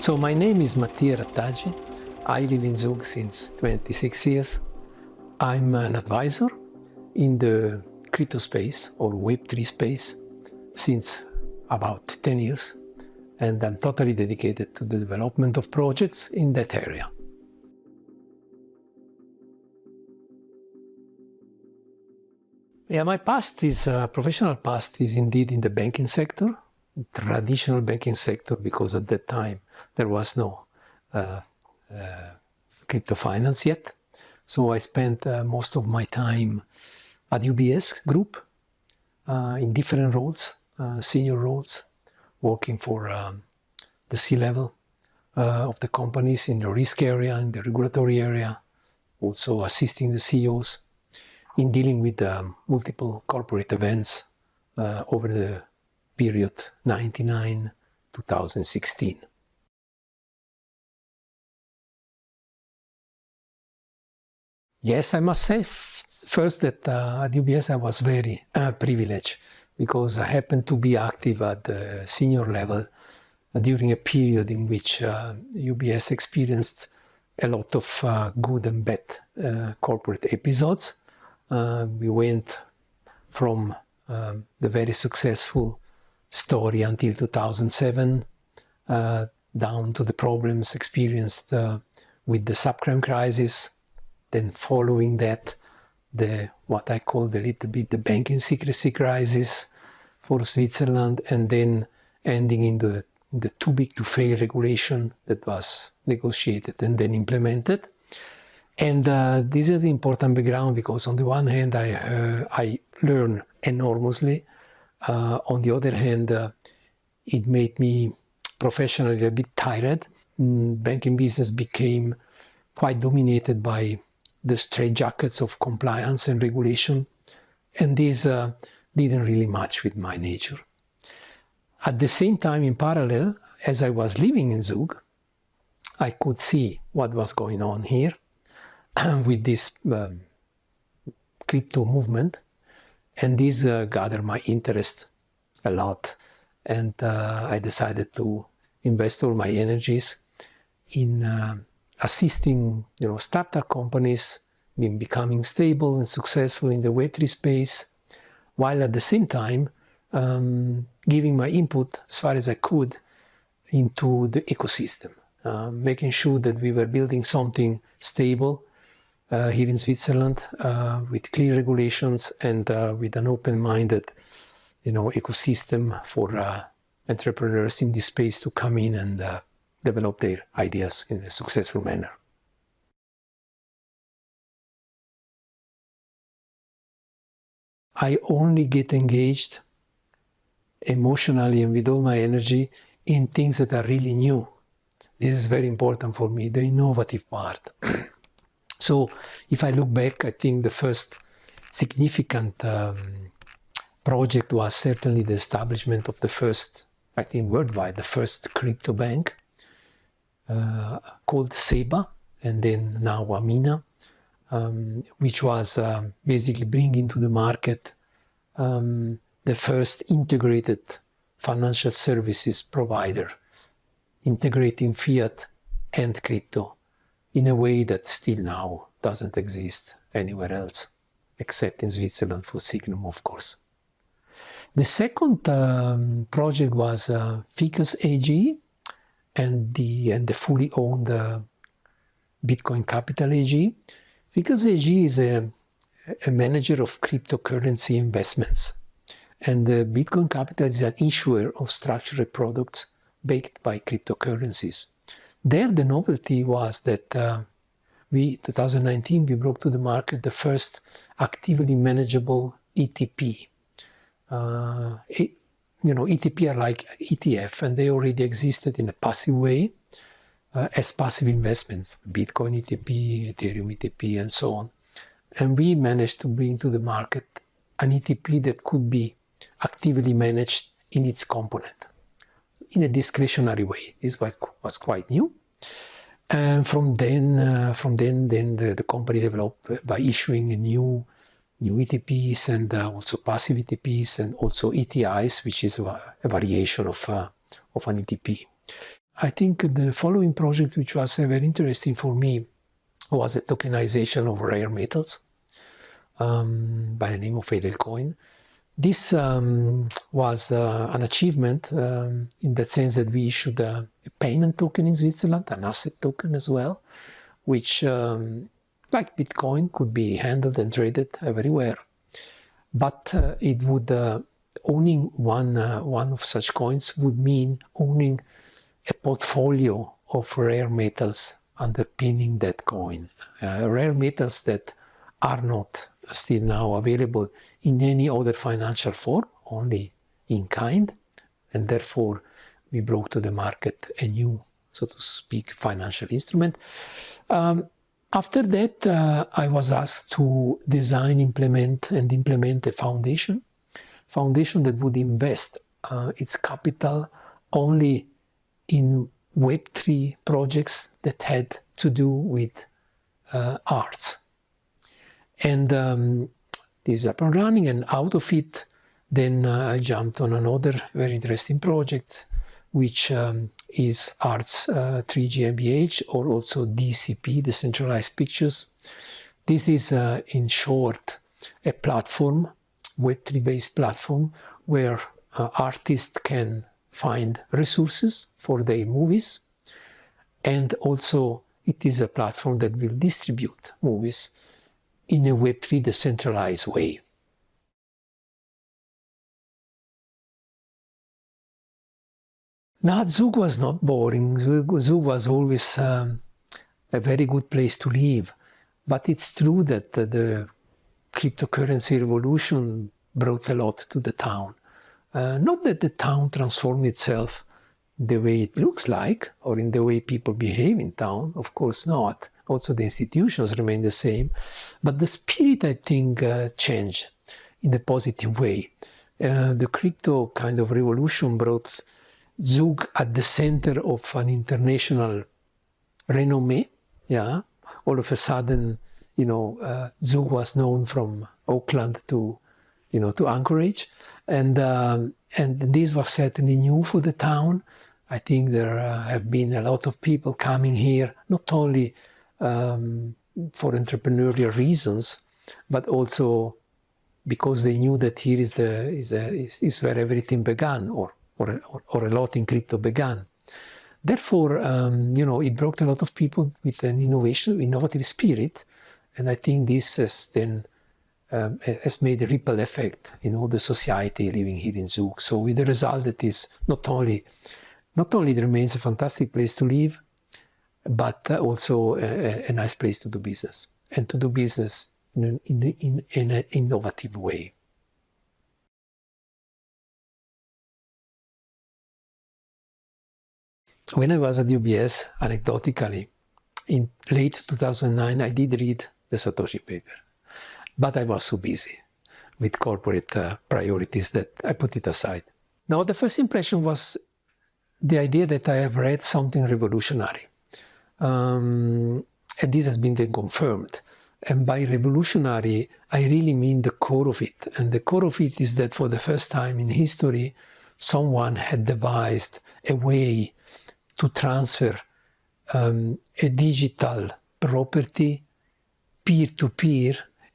So my name is Mattia Rattaggi. I live in Zug since 26 years. I'm an advisor in the crypto space or Web3 space since about 10 years. And I'm totally dedicated to the development of projects in that area. Yeah, my professional past is indeed in the banking sector, traditional banking sector, because at that time there was no crypto finance yet. So I spent most of my time at UBS Group in different roles, senior roles, working for the C-level of the companies in the risk area, in the regulatory area, also assisting the CEOs in dealing with multiple corporate events over the period 1999-2016. Yes, I must say first that at UBS I was very privileged because I happened to be active at the senior level during a period in which UBS experienced a lot of good and bad corporate episodes. We went from the very successful story until 2007 down to the problems experienced with the subprime crisis. Then following that, what I call the banking secrecy crisis for Switzerland, and then ending in the too big to fail regulation that was negotiated and then implemented. And this is the important background because on the one hand, I learned enormously. On the other hand, it made me professionally a bit tired. Banking business became quite dominated by the straitjackets of compliance and regulation, and this didn't really match with my nature. At the same time, in parallel, as I was living in Zug, I could see what was going on here with this crypto movement, and this gathered my interest a lot, and I decided to invest all my energies in assisting startup companies in becoming stable and successful in the Web3 space, while at the same time giving my input as far as I could into the ecosystem, making sure that we were building something stable here in Switzerland with clear regulations and with an open-minded ecosystem for entrepreneurs in this space to come in and develop their ideas in a successful manner. I only get engaged emotionally and with all my energy in things that are really new. This is very important for me, the innovative part. So if I look back, I think the first significant project was certainly the establishment of the first, I think worldwide, the first crypto bank called SEBA, and then now Amina, which was basically bringing to the market the first integrated financial services provider, integrating fiat and crypto in a way that still now doesn't exist anywhere else, except in Switzerland for Signum, of course. The second project was Ficus AG and the fully owned Bitcoin Capital AG. Ficus AG is a manager of cryptocurrency investments, and the Bitcoin Capital is an issuer of structured products backed by cryptocurrencies. There, the novelty was that 2019, we brought to the market the first actively manageable ETP. ETP are like ETF, and they already existed in a passive way as passive investment, Bitcoin ETP, Ethereum ETP, and so on. And we managed to bring to the market an ETP that could be actively managed in its component in a discretionary way. This was quite new. And from then the company developed by issuing new ETPs and also passive ETPs and also ETIs, which is a variation of an ETP. I think the following project, which was very interesting for me, was the tokenization of rare metals by the name of Edelcoin. This was an achievement in the sense that we issued a payment token in Switzerland, an asset token as well, which, like Bitcoin, could be handled and traded everywhere. But it would owning one of such coins would mean owning a portfolio of rare metals underpinning that coin. Rare metals that are not still now available in any other financial form, only in kind, and therefore we brought to the market a new, so to speak, financial instrument. After that, I was asked to design, implement a foundation that would invest its capital only in Web3 projects that had to do with arts. And this is up and running, and out of it, then I jumped on another very interesting project, which is Arts 3 GmbH, or also DCP, Decentralized Pictures. This is, in short, a platform, Web3-based platform, where artists can find resources for their movies, and also it is a platform that will distribute movies in a Web3 decentralized way. Now, Zug was not boring. Zug was always a very good place to live. But it's true that the cryptocurrency revolution brought a lot to the town. Not that the town transformed itself in the way it looks like, or in the way people behave in town, of course not. Also the institutions remain the same. But the spirit, I think, changed in a positive way. The crypto kind of revolution brought Zug at the center of an international renommee. Yeah, all of a sudden, Zug was known from Auckland to Anchorage, and this was certainly new for the town. I think there have been a lot of people coming here, not only for entrepreneurial reasons, but also because they knew that here is where everything began, or a lot in crypto began. Therefore, it brought a lot of people with an innovative spirit, and I think this has then has made a ripple effect in all the society living here in Zug. So with the result that is not only it remains a fantastic place to live, but also a nice place to do business, and to do business in an innovative way. When I was at UBS, anecdotically, in late 2009, I did read the Satoshi paper, but I was so busy with corporate priorities that I put it aside. Now, the first impression was the idea that I have read something revolutionary. And this has been then confirmed. And by revolutionary, I really mean the core of it. And the core of it is that for the first time in history, someone had devised a way to transfer a digital property peer-to-peer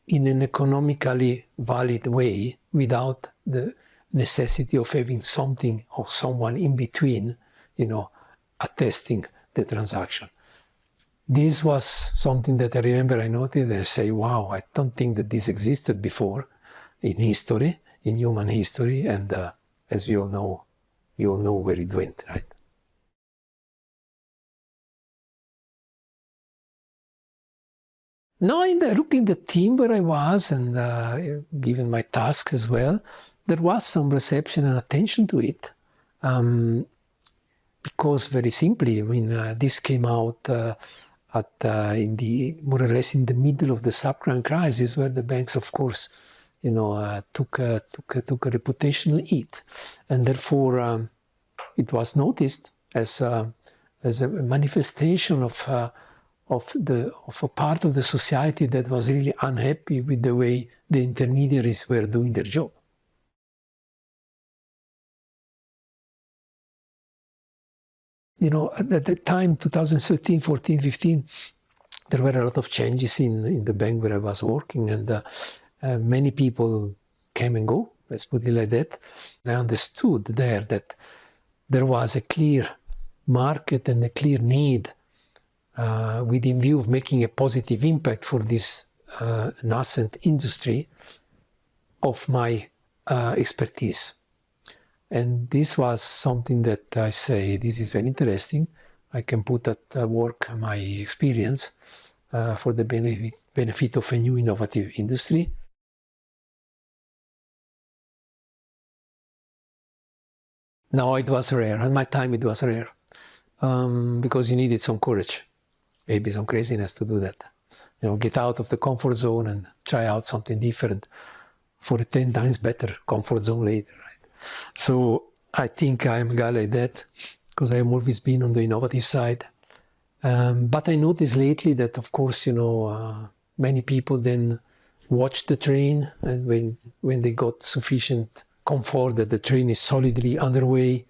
in an economically valid way without the necessity of having something or someone in between, attesting the transaction. This was something that I remember I noted and I say, wow, I don't think that this existed before in history, in human history, and as we all know where it went, right? Now, looking at the team where I was, and given my tasks as well, there was some reception and attention to it. Because very simply, this came out more or less in the middle of the subprime crisis, where the banks, of course, took a reputational hit, and therefore it was noticed as a manifestation of a part of the society that was really unhappy with the way the intermediaries were doing their job. at the time, 2013, 14, 15, there were a lot of changes in the bank where I was working, and many people came and go, let's put it like that. I understood there that there was a clear market and a clear need within view of making a positive impact for this nascent industry of my expertise. And this was something that I say, this is very interesting. I can put at work my experience for the benefit of a new innovative industry. No, it was rare. At my time, it was rare because you needed some courage, maybe some craziness to do that. Get out of the comfort zone and try out something different for a 10 times better comfort zone later, right? So I think I'm a guy like that because I've always been on the innovative side. But I noticed lately that, of course, many people then watch the train, and when they got sufficient comfort that the train is solidly underway,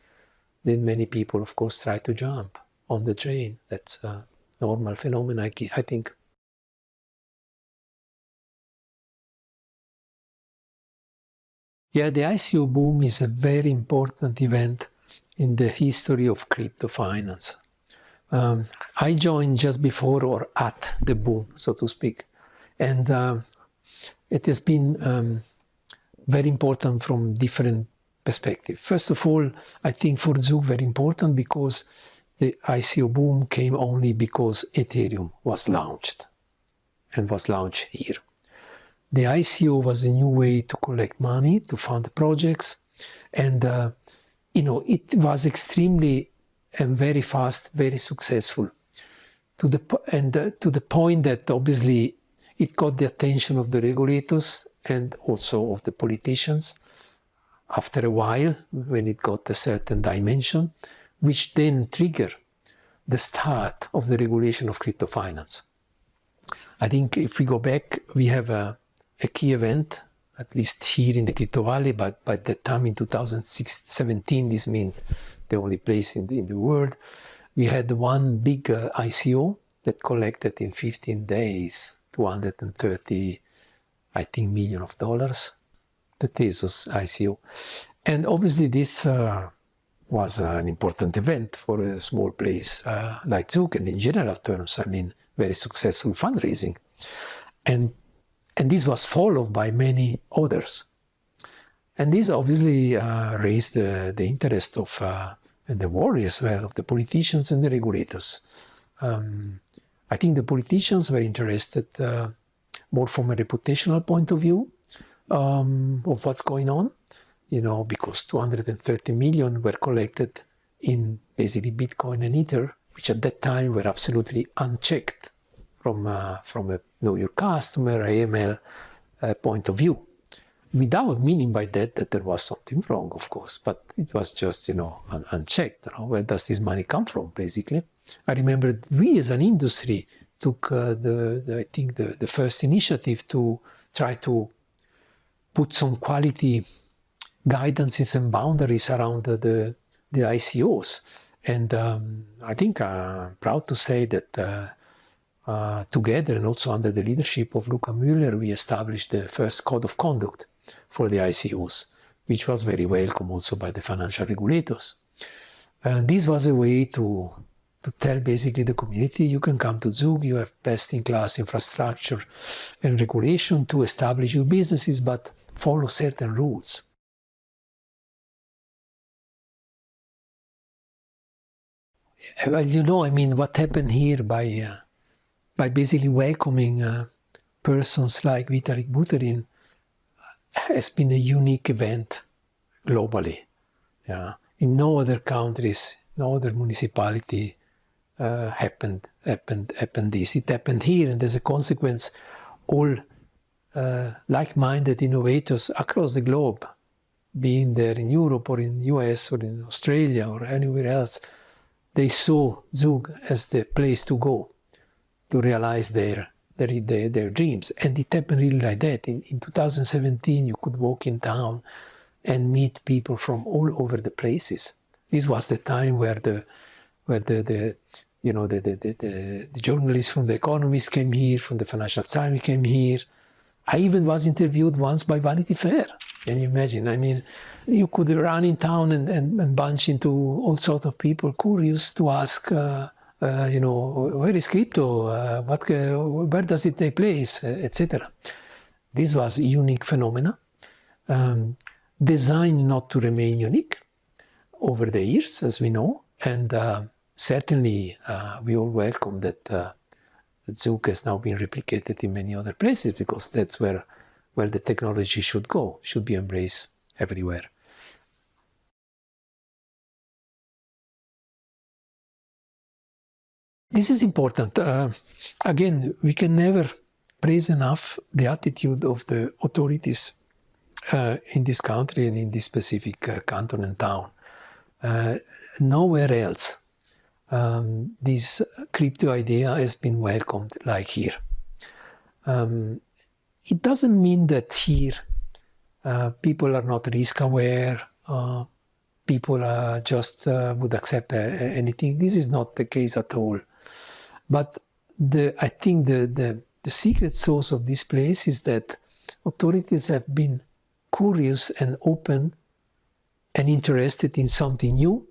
then many people, of course, try to jump on the train. That's a normal phenomenon, I think. Yeah, the ICO boom is a very important event in the history of crypto finance. I joined just before or at the boom, so to speak. And it has been very important from different perspectives. First of all, I think for Zug very important because the ICO boom came only because Ethereum was launched and was launched here. The ICO was a new way to collect money, to fund projects, and it was extremely and very fast, very successful, to the point that obviously it got the attention of the regulators and also of the politicians after a while when it got a certain dimension, which then triggered the start of the regulation of crypto finance. I think if we go back, we have a key event, at least here in the Crypto Valley, but by that time in 2017, this means the only place in the world, we had one big ICO that collected in 15 days, 230, I think, million of dollars, the Tezos ICO. And obviously this was an important event for a small place like Zug, and in general terms, I mean, very successful fundraising. And this was followed by many others. And this obviously raised the interest of, and the worry as well, of the politicians and the regulators. I think the politicians were interested more from a reputational point of view of what's going on, because 230 million were collected in basically Bitcoin and Ether, which at that time were absolutely unchecked from a know your customer, AML point of view, without meaning by that there was something wrong, of course, but it was just, unchecked. Where does this money come from, basically? I remember we as an industry took the first initiative to try to put some quality guidances and boundaries around the ICOs. And I think I'm proud to say that together and also under the leadership of Luca Müller, we established the first code of conduct for the ICOs, which was very welcome also by the financial regulators. And this was a way to tell basically the community, you can come to Zug, you have best-in-class infrastructure and regulation to establish your businesses, but follow certain rules. Well, what happened here by basically welcoming persons like Vitalik Buterin has been a unique event globally. Yeah. In no other countries, no other municipality happened this. It happened here, and as a consequence, all like-minded innovators across the globe, being there in Europe or in US or in Australia or anywhere else, they saw Zug as the place to go to realize their dreams. And it happened really like that. In 2017, you could walk in town and meet people from all over the places. This was the time where where the journalists from The Economist came here, from the Financial Times came here. I even was interviewed once by Vanity Fair. Can you imagine? I mean, you could run in town and bunch into all sorts of people curious to ask, where is crypto? Where does it take place, etc. This was a unique phenomena, designed not to remain unique over the years, as we know, and certainly we all welcome that Zug has now been replicated in many other places, because that's where the technology should go, should be embraced everywhere. This is important. Again, we can never praise enough the attitude of the authorities in this country and in this specific canton and town. Nowhere else this crypto idea has been welcomed like here. It doesn't mean that here people are not risk aware, people just would accept anything. This is not the case at all. But I think the secret sauce of this place is that authorities have been curious and open and interested in something new,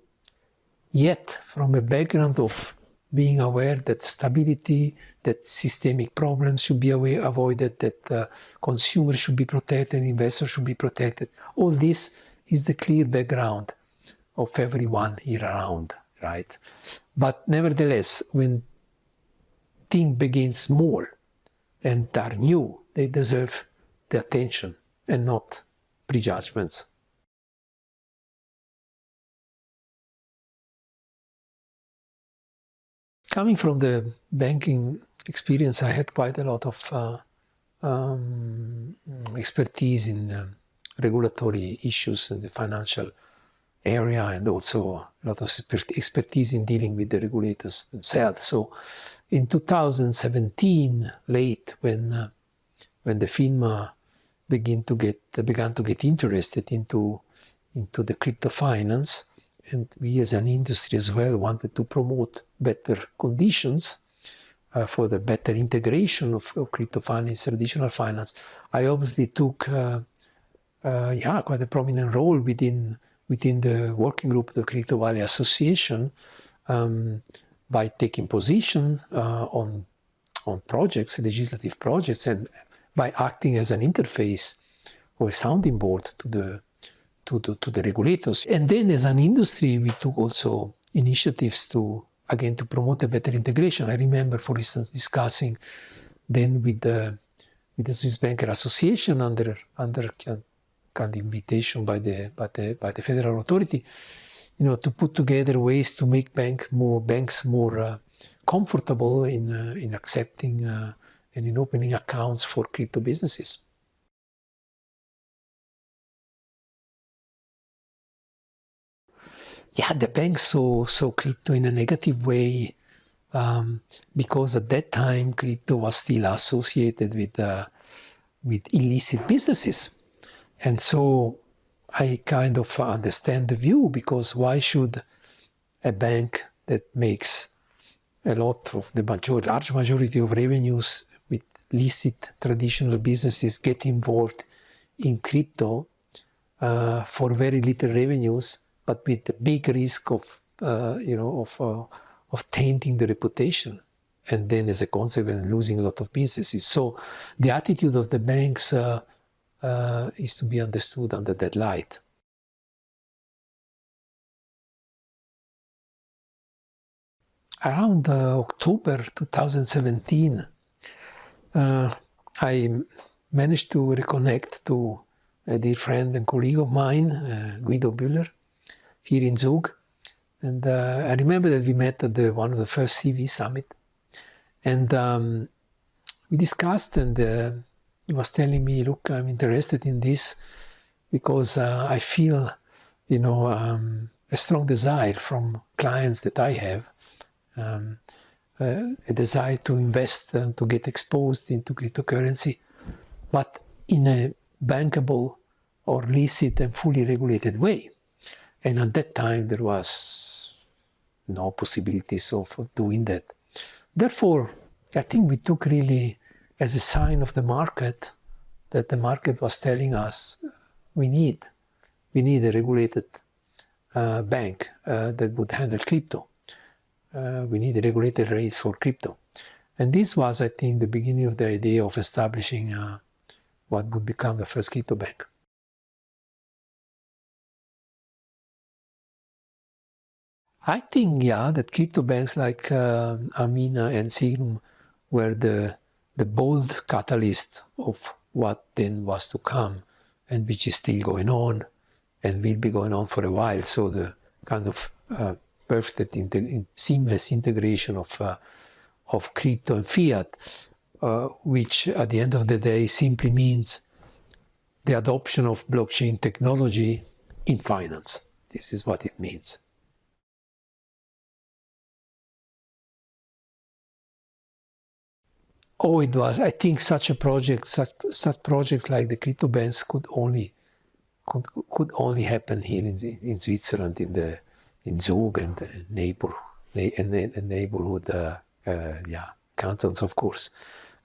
yet from a background of being aware that stability, that systemic problems should be avoided, that consumers should be protected, investors should be protected. All this is the clear background of everyone here around, right? But nevertheless, when things begin small and are new, they deserve the attention and not prejudgments. Coming from the banking experience, I had quite a lot of expertise in regulatory issues in the financial area, and also a lot of expertise in dealing with the regulators themselves. So in 2017, late, when the FINMA began to get interested into the crypto finance, and we as an industry as well wanted to promote better conditions for the better integration of crypto finance, traditional finance, I obviously took quite a prominent role within the working group of the Crypto Valley Association, by taking position on projects, legislative projects, and by acting as an interface or a sounding board to the regulators. And then as an industry, we took also initiatives to promote a better integration. I remember, for instance, discussing then with the Swiss Banker Association under kind of invitation by the federal authority, to put together ways to make banks more comfortable in accepting and in opening accounts for crypto businesses. Yeah, the banks saw crypto in a negative way, because at that time crypto was still associated with illicit businesses. And so I kind of understand the view, because why should a bank that makes a lot of large majority of revenues with licit traditional businesses get involved in crypto for very little revenues, but with the big risk of tainting the reputation, and then as a consequence losing a lot of businesses. So the attitude of the banks is to be understood under that light. Around October 2017, I managed to reconnect to a dear friend and colleague of mine, Guido Bühler, here in Zug. And I remember that we met at one of the first CV summit. And we discussed, and he was telling me, look, I'm interested in this because I feel, a strong desire from clients that I have, a desire to invest, to get exposed into cryptocurrency, but in a bankable or licit and fully regulated way. And at that time, there was no possibilities of doing that. Therefore, I think we took really as a sign of the market that the market was telling us we need a regulated bank that would handle crypto. We need a regulated race for crypto. And this was, I think, the beginning of the idea of establishing what would become the first crypto bank. I think, yeah, that crypto banks like Amina and Signum were the bold catalyst of what then was to come, and which is still going on and will be going on for a while. So the kind of perfect seamless integration of crypto and fiat, which at the end of the day simply means the adoption of blockchain technology in finance. This is what it means. Oh, it was. I think such a project, such projects like the crypto banks could only happen here in Switzerland, in Zug and neighborhood cantons, of course,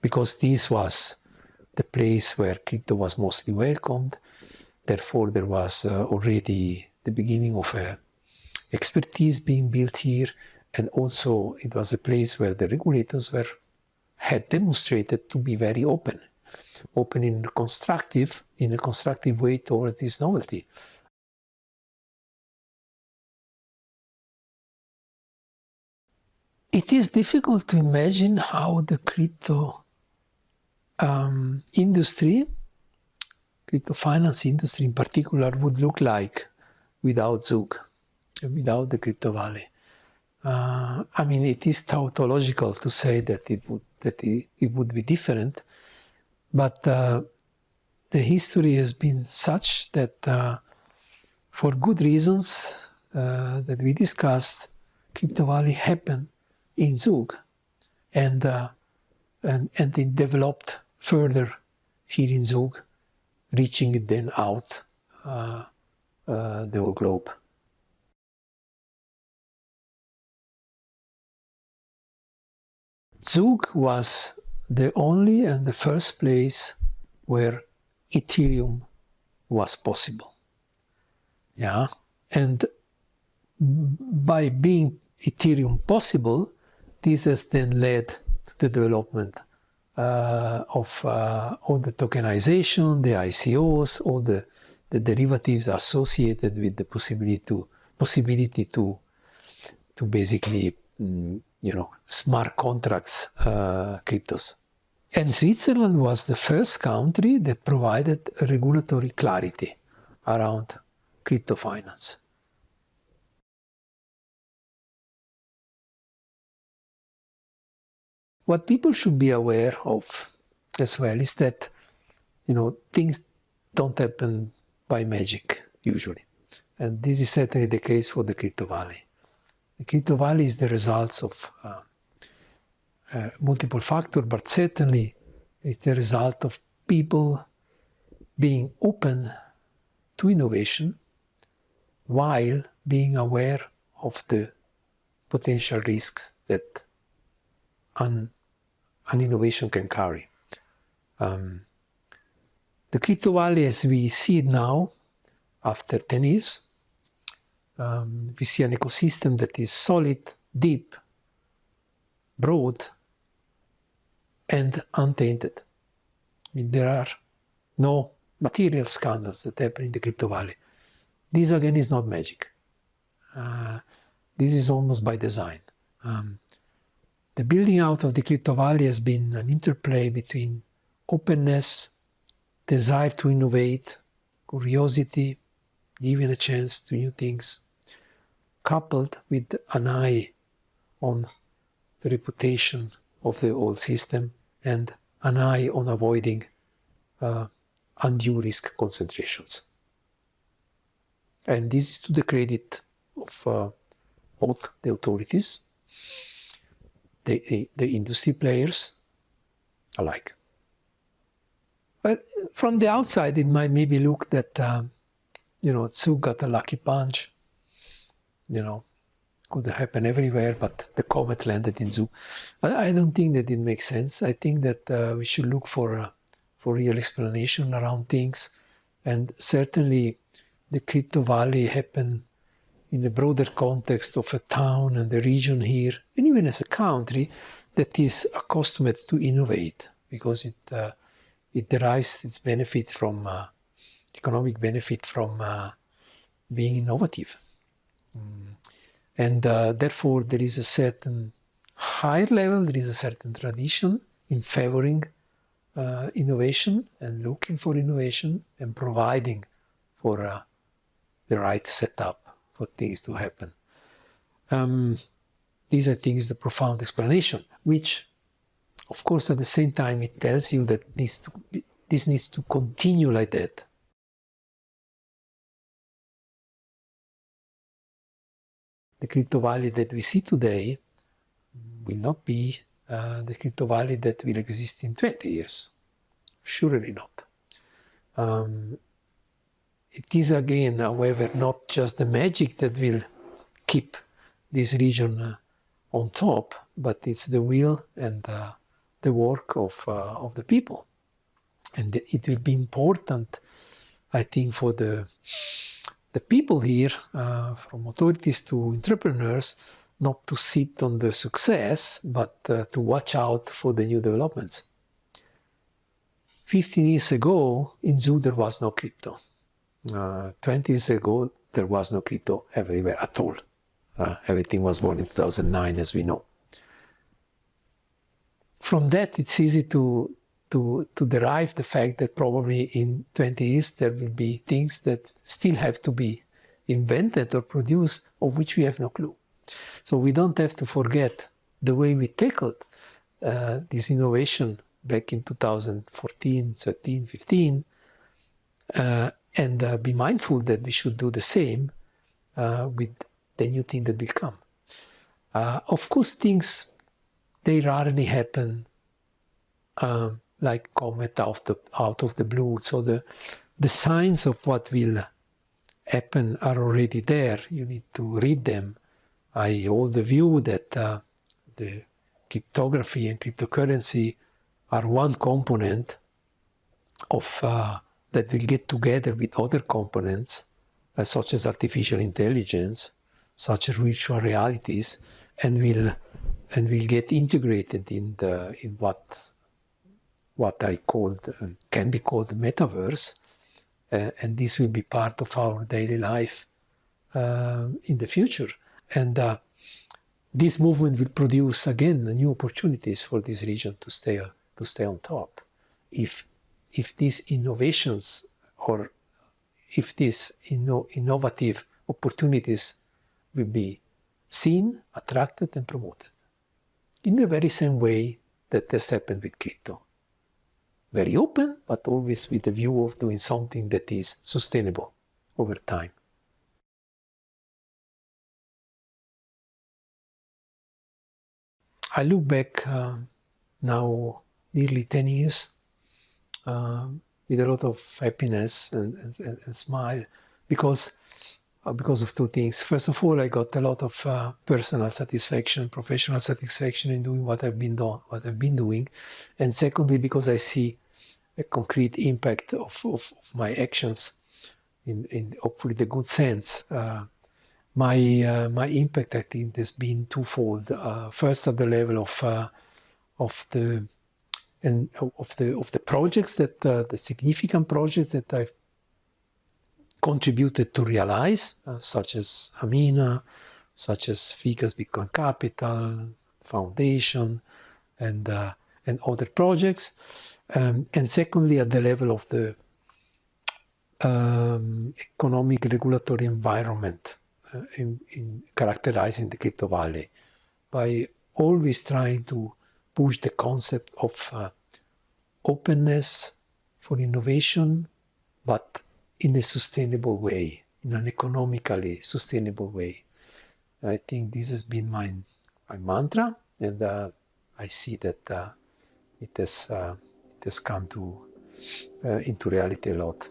because this was the place where crypto was mostly welcomed. Therefore, there was already the beginning of expertise being built here, and also it was a place where the regulators had demonstrated to be very open in a constructive way towards this novelty. It is difficult to imagine how the crypto industry, crypto finance industry in particular, would look like without Zug, without the Crypto Valley. I mean, it is tautological to say that it would be different, but the history has been such that for good reasons that we discussed, Crypto Valley happened in Zug, and it developed further here in Zug, reaching it then out the whole globe. Zug was the only and the first place where Ethereum was possible. Yeah, and by being Ethereum possible, this has then led to the development of all the tokenization, the ICOs, all the derivatives associated with the possibility to basically smart contracts cryptos. And Switzerland was the first country that provided regulatory clarity around crypto finance. What people should be aware of as well is that, things don't happen by magic usually. And this is certainly the case for the Crypto Valley. The Crypto Valley is the results of multiple factors, but certainly it's the result of people being open to innovation while being aware of the potential risks that an innovation can carry. The Crypto Valley, as we see it now, after 10 years, we see an ecosystem that is solid, deep, broad, and untainted. I mean, there are no material scandals that happen in the Crypto Valley. This, again, is not magic. This is almost by design. The building out of the Crypto Valley has been an interplay between openness, desire to innovate, curiosity, giving a chance to new things, coupled with an eye on the reputation of the whole system and an eye on avoiding undue risk concentrations. And this is to the credit of both the authorities, the industry players alike. But from the outside, it might maybe look that Zug got a lucky punch. could happen everywhere, but the comet landed in Zoo. I don't think that it makes sense. I think that we should look for real explanation around things, and certainly the crypto valley happened in a broader context of a town and a region here, and even as a country that is accustomed to innovate, because it derives its benefit from economic benefit from being innovative. And therefore there is a certain higher level, there is a certain tradition in favoring innovation and looking for innovation and providing for the right setup for things to happen. This, I think, is the profound explanation, which, of course, at the same time, it tells you that this needs to continue like that. The crypto valley that we see today will not be the crypto valley that will exist in 20 years. Surely not. It is again, however, not just the magic that will keep this region on top, but it's the will and the work of the people. And it will be important, I think, for the people here, from authorities to entrepreneurs, not to sit on the success, but to watch out for the new developments. 15 years ago, in Zoo, there was no crypto. 20 years ago, there was no crypto everywhere at all. Everything was born in 2009, as we know. From that, it's easy to derive the fact that probably in 20 years, there will be things that still have to be invented or produced, of which we have no clue. So we don't have to forget the way we tackled this innovation back in 2014, 13, 15, and be mindful that we should do the same with the new thing that will come. Of course, things, they rarely happen like comet out of the blue. So the signs of what will happen are already there. You need to read them. I hold the view that the cryptography and cryptocurrency are one component of that will get together with other components, such as artificial intelligence, such as virtual realities, and will get integrated in what I called can be called the metaverse, and this will be part of our daily life in the future. And this movement will produce again new opportunities for this region to stay on top. If these innovations or if these innovative opportunities will be seen, attracted, and promoted in the very same way that has happened with crypto. Very open, but always with the view of doing something that is sustainable over time. I look back now nearly 10 years with a lot of happiness and smile because of two things. First of all, I got a lot of personal satisfaction, professional satisfaction in doing what I've been doing, and secondly, because I see a concrete impact of my actions in hopefully the good sense. My impact, I think, has been twofold. First, at the level of the projects that the significant projects that I've contributed to realize, such as Amina, such as Ficus Bitcoin Capital Foundation, and other projects. And secondly, at the level of the economic regulatory environment in characterizing the crypto valley, by always trying to push the concept of openness for innovation, but in a sustainable way, in an economically sustainable way. I think this has been my mantra, and I see that it has come into reality a lot.